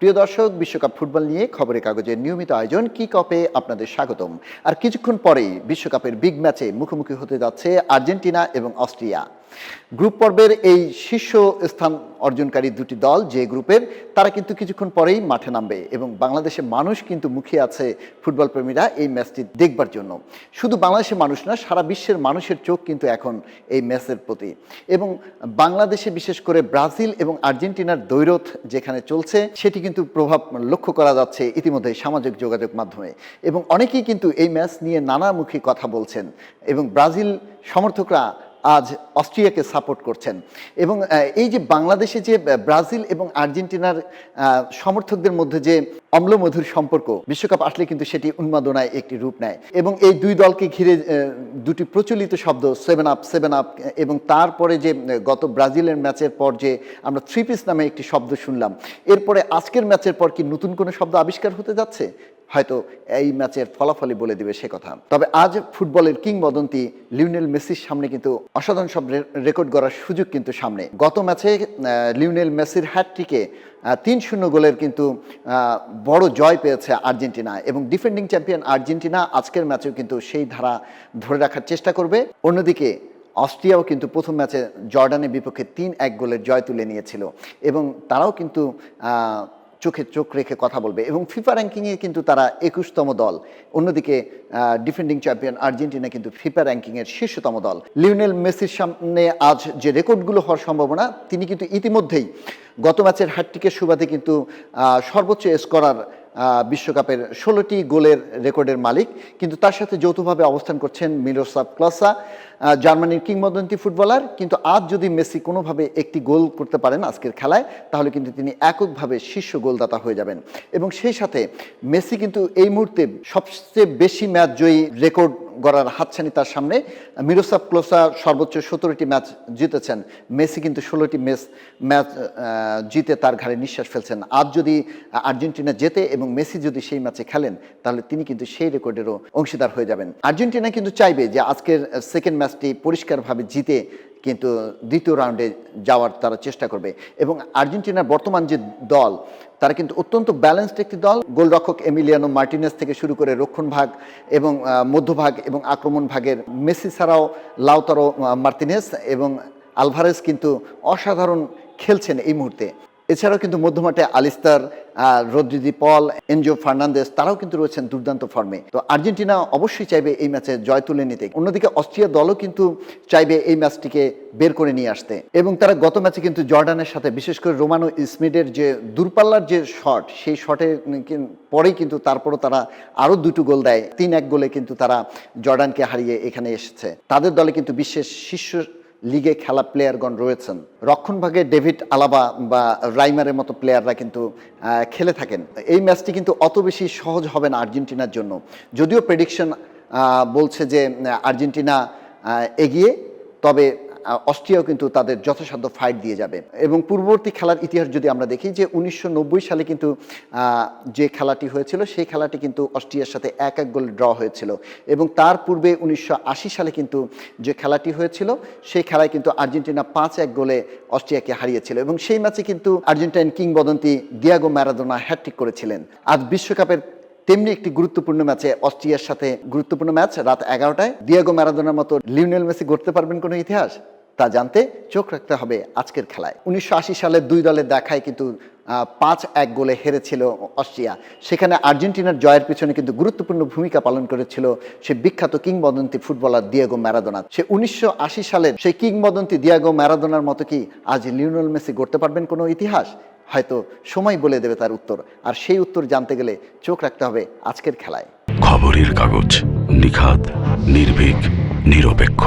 প্রিয় দর্শক, বিশ্বকাপ ফুটবল নিয়ে খবরের কাগজের নিয়মিত আয়োজন কিক অফে আপনাদের স্বাগতম। আর কিছুক্ষণ পরেই বিশ্বকাপের বিগ ম্যাচে মুখোমুখি হতে যাচ্ছে আর্জেন্টিনা এবং অস্ট্রিয়া। গ্রুপ পর্বের এই শীর্ষ স্থান অর্জনকারী দুটি দল যে গ্রুপের, তারা কিন্তু কিছুক্ষণ পরেই মাঠে নামবে এবং বাংলাদেশের মানুষ কিন্তু মুখিয়ে আছে ফুটবল প্রেমীরা এই ম্যাচটি দেখবার জন্য। শুধু বাংলাদেশের মানুষ না, সারা বিশ্বের মানুষের চোখ কিন্তু এখন এই ম্যাচের প্রতি। এবং বাংলাদেশে বিশেষ করে ব্রাজিল এবং আর্জেন্টিনার দ্বৈরথ যেখানে চলছে, সেটি কিন্তু প্রভাব লক্ষ্য করা যাচ্ছে ইতিমধ্যে সামাজিক যোগাযোগ মাধ্যমে। এবং অনেকেই কিন্তু এই ম্যাচ নিয়ে নানামুখী কথা বলছেন এবং ব্রাজিল সমর্থকরা আজ অস্ট্রিয়াকে সাপোর্ট করছেন। এবং এই যে বাংলাদেশে যে ব্রাজিল এবং আর্জেন্টিনার সমর্থকদের মধ্যে যে অম্লমধুর সম্পর্ক, বিশ্বকাপ আসলে কিন্তু সেটি উন্মাদনায় একটি রূপ নেয়। এবং এই দুই দলকে ঘিরে দুটি প্রচলিত শব্দ সেভেন আপ এবং তারপরে যে গত ব্রাজিলের ম্যাচের পর যে আমরা থ্রি পিস নামে একটি শব্দ শুনলাম, এরপরে আজকের ম্যাচের পর কি নতুন কোনো শব্দ আবিষ্কার হতে যাচ্ছে? হয়তো এই ম্যাচের ফলাফলই বলে দিবে সে কথা। তবে আজ ফুটবলের কিংবদন্তি লিওনেল মেসির সামনে কিন্তু অসাধারণ সব রেকর্ড গড়ার সুযোগ কিন্তু সামনে। গত ম্যাচে লিওনেল মেসির হ্যাটট্রিকে 3-0 গোলের কিন্তু বড় জয় পেয়েছে আর্জেন্টিনা এবং ডিফেন্ডিং চ্যাম্পিয়ন আর্জেন্টিনা আজকের ম্যাচেও কিন্তু সেই ধারা ধরে রাখার চেষ্টা করবে। অন্যদিকে অস্ট্রিয়াও কিন্তু প্রথম ম্যাচে জর্ডানের বিপক্ষে 3-1 গোলের জয় তুলে নিয়েছিল এবং তারাও কিন্তু চোখে চোখ রেখে কথা বলবে এবং ফিফা র্যাঙ্কিংয়ে কিন্তু তারা 21তম দল। অন্যদিকে ডিফেন্ডিং চ্যাম্পিয়ন আর্জেন্টিনা কিন্তু ফিফা র্যাঙ্কিংয়ের শীর্ষতম দল। লিওনেল মেসির সামনে আজ যে রেকর্ডগুলো হওয়ার সম্ভাবনা, তিনি কিন্তু ইতিমধ্যেই গত ম্যাচের হ্যাটট্রিকের সুবাদে কিন্তু সর্বোচ্চ স্কোরার, বিশ্বকাপের 16টি গোলের রেকর্ডের মালিক। কিন্তু তার সাথে যৌথভাবে অবস্থান করছেন মিরোস্লাভ ক্লোসা, জার্মানির কিংবদন্তি ফুটবলার। কিন্তু আজ যদি মেসি কোনোভাবে একটি গোল করতে পারেন আজকের খেলায়, তাহলে কিন্তু তিনি এককভাবে শীর্ষ গোলদাতা হয়ে যাবেন। এবং সেই সাথে মেসি কিন্তু এই মুহূর্তে সবচেয়ে বেশি ম্যাচ জয়ী রেকর্ড গড়ার হাতছানি তার সামনে। মিরোস্লাভ ক্লোসা সর্বোচ্চ 17টি ম্যাচ জিতেছেন, মেসি কিন্তু 16টি ম্যাচ জিতে তার ঘাড়ে নিঃশ্বাস ফেলছেন। আজ যদি আর্জেন্টিনা জেতে এবং মেসি যদি সেই ম্যাচে খেলেন, তাহলে তিনি কিন্তু সেই রেকর্ডেরও অংশীদার হয়ে যাবেন। আর্জেন্টিনা কিন্তু চাইবে যে আজকের সেকেন্ড ম্যাচটি পরিষ্কারভাবে জিতে কিন্তু দ্বিতীয় রাউন্ডে যাওয়ার তারা চেষ্টা করবে। এবং আর্জেন্টিনার বর্তমান যে দল, তারা কিন্তু অত্যন্ত ব্যালেন্সড একটি দল। গোলরক্ষক এমিলিয়ানো মার্টিনেজ থেকে শুরু করে রক্ষণ ভাগ এবং মধ্যভাগ এবং আক্রমণ ভাগের মেসি ছাড়াও লাউতারো মার্টিনেজ এবং আলভারেজ কিন্তু অসাধারণ খেলছেন এই মুহূর্তে। এছাড়াও কিন্তু মধ্যমাঠে আলিস্তার, রদ্রিগো পল, এনজো ফার্নান্দেজ, তারাও কিন্তু রয়েছেন দুর্দান্ত ফর্মে। তো আর্জেন্টিনা অবশ্যই চাইবে এই ম্যাচে জয় তুলে নিতে। অন্যদিকে অস্ট্রিয়া দলও কিন্তু চাইবে এই ম্যাচটিকে বের করে নিয়ে আসতে। এবং তারা গত ম্যাচে কিন্তু জর্ডানের সাথে, বিশেষ করে রোমানো ইসমিডের যে দূরপাল্লার যে শট, সেই শটে পরেই কিন্তু তারপরও তারা আরও 2টো গোল দেয়। 3-1 গোলে কিন্তু তারা জর্ডানকে হারিয়ে এখানে এসেছে। তাদের দলে কিন্তু বিশ্বের শীর্ষ লিগে খেলা প্লেয়ারগণ রয়েছেন। রক্ষণভাগে ডেভিড আলাবা বা রাইমারের মতো প্লেয়াররা কিন্তু খেলে থাকেন। এই ম্যাচটি কিন্তু অত বেশি সহজ হবে না আর্জেন্টিনার জন্য। যদিও প্রেডিকশন বলছে যে আর্জেন্টিনা এগিয়ে, তবে অস্ট্রিয়াও কিন্তু তাদের যথাসাধ্য ফাইট দিয়ে যাবে। এবং পূর্ববর্তী খেলার ইতিহাস যদি আমরা দেখি, যে 1990 সালে কিন্তু যে খেলাটি হয়েছিল, সেই খেলাটি কিন্তু অস্ট্রিয়ার সাথে 1-1 গোলে ড্র হয়েছিল। এবং তার পূর্বে 1980 সালে কিন্তু যে খেলাটি হয়েছিল, সেই খেলায় কিন্তু আর্জেন্টিনা 5-1 গোলে অস্ট্রিয়াকে হারিয়েছিল। এবং সেই ম্যাচে কিন্তু আর্জেন্টাইন কিংবদন্তি দিয়েগো ম্যারাডোনা হ্যাটট্রিক করেছিলেন। আজ বিশ্বকাপের তেমনি একটি গুরুত্বপূর্ণ ম্যাচে, অস্ট্রিয়ার সাথে গুরুত্বপূর্ণ ম্যাচ রাত 11টায়, দিয়েগো ম্যারাডোনার মতো লিওনেল মেসি গড়তে পারবেন কোনো ইতিহাস? তা জানতে চোখ রাখতে হবে আজকের খেলায়। 1980 সালে দুই দলের দেখায় কিন্তু 5-1 গোলে হেরেছিল অস্ট্রিয়া। সেখানে আর্জেন্টিনার জয়ের পিছনে কিন্তু গুরুত্বপূর্ণ ভূমিকা পালন করেছিল সে বিখ্যাত কিংবদন্তি ফুটবলার দিয়েগো ম্যারাডোনা। সে 1980 সালের সেই কিংবদন্তি দিয়েগো ম্যারাডোনার মতো কি আজ লিওনেল মেসি গড়তে পারবেন কোনো ইতিহাস? হয়তো সময় বলে দেবে তার উত্তর। আর সেই উত্তর জানতে গেলে চোখ রাখতে হবে আজকের খেলায়। খবরের কাগজ, নিখাত, নির্ভীক, নিরপেক্ষ।